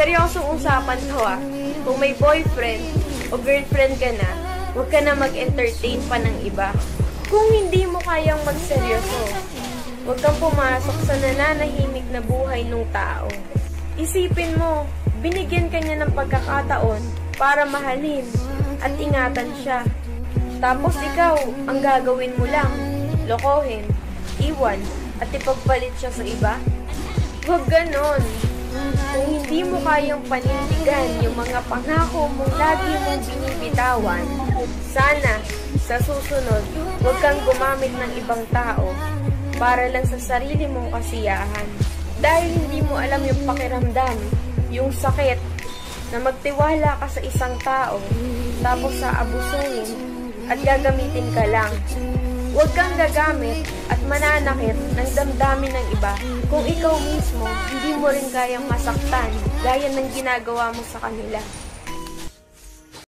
Seryosong usapan to ah. Kung may boyfriend o girlfriend ka na, huwag ka na mag-entertain pa ng iba. Kung hindi mo kayang magseryoso, huwag kang pumasok sa nananahimik na buhay ng tao. Isipin mo, binigyan ka niya ng pagkakataon para mahalin at ingatan siya. Tapos ikaw, ang gagawin mo lang, lokohin, iwan, at ipagpalit siya sa iba? Huwag ganon. Kung hindi mo kayang panindigan yung mga pangako mong lagi mong binibitawan, sana sa susunod, huwag kang gumamit ng ibang tao para lang sa sarili mong kasiyahan. Dahil hindi mo alam yung pakiramdam, yung sakit, na magtiwala ka sa isang tao, tapos sa abusuhin at gagamitin ka lang. Huwag kang gagamit at mananakit ng damdamin ng iba kung ikaw mismo hindi mo rin kayang masaktan gaya ng ginagawa mo sa kanila.